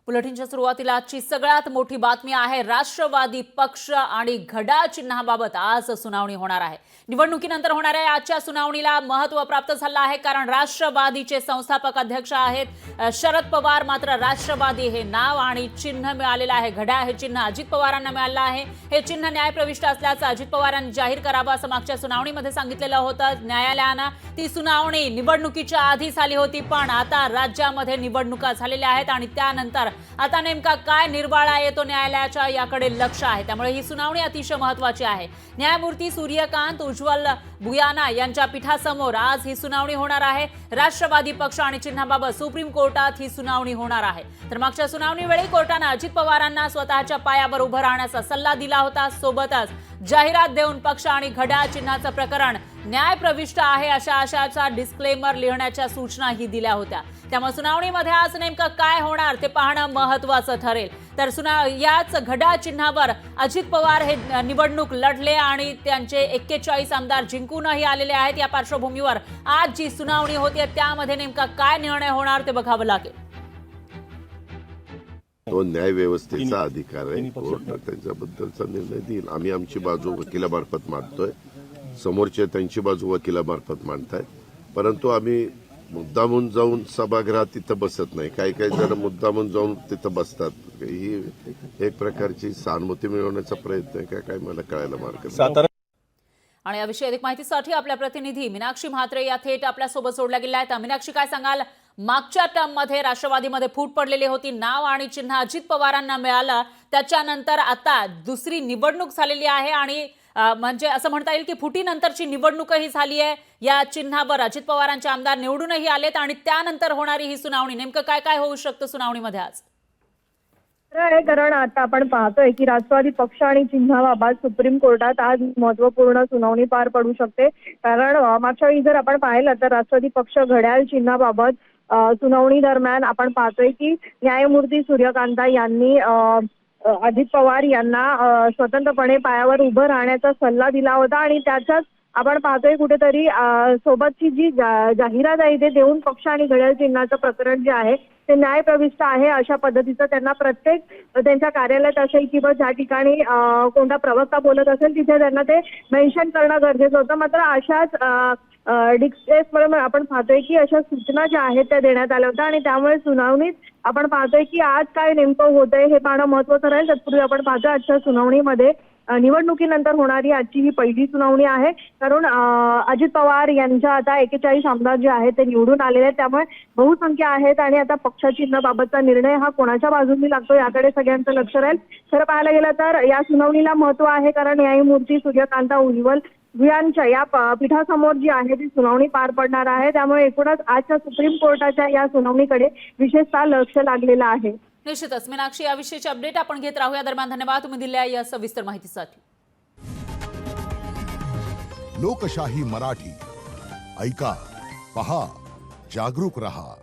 बुलेटिनच्या सुरुवातीला आजची सगळ्यात मोठी बातमी आहे राष्ट्रवादी पक्ष आणि घड्याळ चिन्हाबाबत आज सुनावणी होणार आहे। निवडणुकीनंतर होणाऱ्या आजच्या सुनावणीला महत्त्व प्राप्त झालं आहे, कारण राष्ट्रवादीचे संस्थापक अध्यक्ष आहेत शरद पवार। मात्र राष्ट्रवादी हे नाव आणि चिन्ह मिळालेलं आहे, घड्याळ हे चिन्ह अजित पवारांना मिळालं आहे। हे चिन्ह न्यायप्रविष्ट असल्याचं अजित पवारांनी जाहीर करावं असं मागच्या सुनावणीमध्ये सांगितलेलं होतं। न्यायालयानं ती सुनावणी निवडणुकीच्या आधी झाली होती, पण आता राज्यामध्ये निवडणुका झालेल्या आहेत आणि त्यानंतर आता नेमका काय निर्वाळा येतो न्यायालयाच्या याकडे लक्ष आहे। त्यामुळे ही सुनावणी अतिशय महत्त्वाची आहे। न्यायमूर्ती सूर्यकांत उज्ज्वल भुयाना यांच्या पीठासमोर आज ही सुनावणी होणार आहे। राष्ट्रवादी पक्ष आणि चिन्हाबाबत सुप्रीम कोर्टात ही सुनावणी होणार आहे। तर मागच्या सुनावणीवेळी कोर्टाने अजित पवारांना स्वतःच्या पायावर उभं राहण्याचा सल्ला दिला होता। सोबतच जाहिरात देऊन पक्ष आणि घड्याळ चिन्हाचं प्रकरण न्यायप्रविष्ट आहे अशा आशयाचा डिस्क्लेमर लिहिण्याच्या सूचनाही दिल्या होत्या। त्यामुळे सुनावणीमध्ये आज नेमकं काय होणार ते पाहणं महत्त्वाचं ठरेल। तर याच घड्याळ चिन्हावर अजित पवार हे निवडणूक लढले आणि त्यांचे 41 आमदार जिंकूनही आलेले आहेत। या पार्श्वभूमीवर आज जी सुनावणी होते त्यामध्ये नेमका काय निर्णय होणार ते बघावं लागेल। तो न्याय व्यवस्थेचा अधिकार आहे, कोर्ट त्यांच्याबद्दलचा निर्णय देईल। आम्ही आमची बाजू वकिलामार्फत मांडतोय, समोरचे त्यांची बाजू वकिलामार्फत मांडतायत, परंतु आम्ही मुद्दामून जाऊन सभागृहात तिथं बसत नाही। काही काही जण मुद्दामून जाऊन तिथं बसतात। ही एक प्रकारची सहानुभूती मिळवण्याचा प्रयत्न आहे का काय मला कळायला मार्ग नाही। आणि याविषयी अधिक माहितीसाठी आपल्या प्रतिनिधी मीनाक्षी म्हात्रे या थेट आपल्या सोबत जोडल्या गेल्या आहेत। मीनाक्षी, काय सांगाल? मागच्या टर्ममध्ये राष्ट्रवादीमध्ये फूट पडलेली होती, नाव आणि चिन्ह अजित पवारांना मिळालं, त्याच्यानंतर आता दुसरी निवडणूक झालेली आहे आणि म्हणजे असं म्हणता येईल की फुटीनंतरची निवडणूकही झाली आहे। या चिन्हावर अजित पवारांचे आमदार निवडूनही आलेत आणि त्यानंतर होणारी ही सुनावणी, नेमकं काय काय होऊ शकतं सुनावणीमध्ये आज? कारण आता आपण पाहतोय की राष्ट्रवादी पक्ष आणि चिन्हाबाबत सुप्रीम कोर्टात आज महत्वपूर्ण सुनावणी पार पडू शकते। कारण मागच्या वेळी जर आपण पाहिलं तर राष्ट्रवादी पक्ष घड्याळ चिन्हाबाबत सुनावणी दरम्यान आपण पाहतोय की न्यायमूर्ती सूर्यकांता यांनी अजित पवार यांना स्वतंत्रपणे पायावर उभं राहण्याचा सल्ला दिला होता आणि त्याच्याच आपण पाहतोय कुठेतरी सोबतची जी जाहिरात आहे ते देऊन पक्ष आणि घड्याळ चिन्हाचं प्रकरण जे आहे ते न्यायप्रविष्ट आहे अशा पद्धतीचं त्यांना प्रत्येक त्यांच्या कार्यालयात असेल किंवा ज्या ठिकाणी कोणता प्रवक्ता बोलत असेल तिथे त्यांना ते मेन्शन करणं गरजेचं होतं। मात्र अशाच डिस्प्लेसमध्ये आपण पाहतोय की अशा सूचना ज्या आहेत त्या देण्यात आल्या होत्या आणि त्यामुळे सुनावणीत आपण पाहतोय की आज काय नेमकं होतंय हे पाहणं महत्त्वाचं राहील। तत्पूर्वी आपण पाहतोय आजच्या सुनावणीमध्ये निवडणुकीनंतर होणारी आजची ही पहिली सुनावणी आहे। कारण अजित पवार यांच्या आता 41 आमदार जे आहेत ते निवडून आलेले आहेत, त्यामुळे बहुसंख्या आहेत आणि आता पक्ष चिन्हाबाबतचा निर्णय हा कोणाच्या बाजूने लागतो याकडे सगळ्यांचं लक्ष राहील। खरं पाहायला गेलं तर या सुनावणीला महत्त्व आहे, कारण न्यायमूर्ती सूर्यकांता उज्ज्वल भुयानच्या या पीठासमोर जी आहे ती सुनावणी पार पडणार आहे। त्यामुळे एकूणच आजच्या सुप्रीम कोर्टाच्या या सुनावणीकडे विशेषतः लक्ष लागलेलं आहे। निश्चितच मीनाक्षी, याविषयीचे अपडेट आपण घेत राहूया। दरम्यान धन्यवाद तुम्ही दिलेल्या या सविस्तर माहितीसाठी। लोकशाही मराठी ऐका, पहा, जागरूक रहा।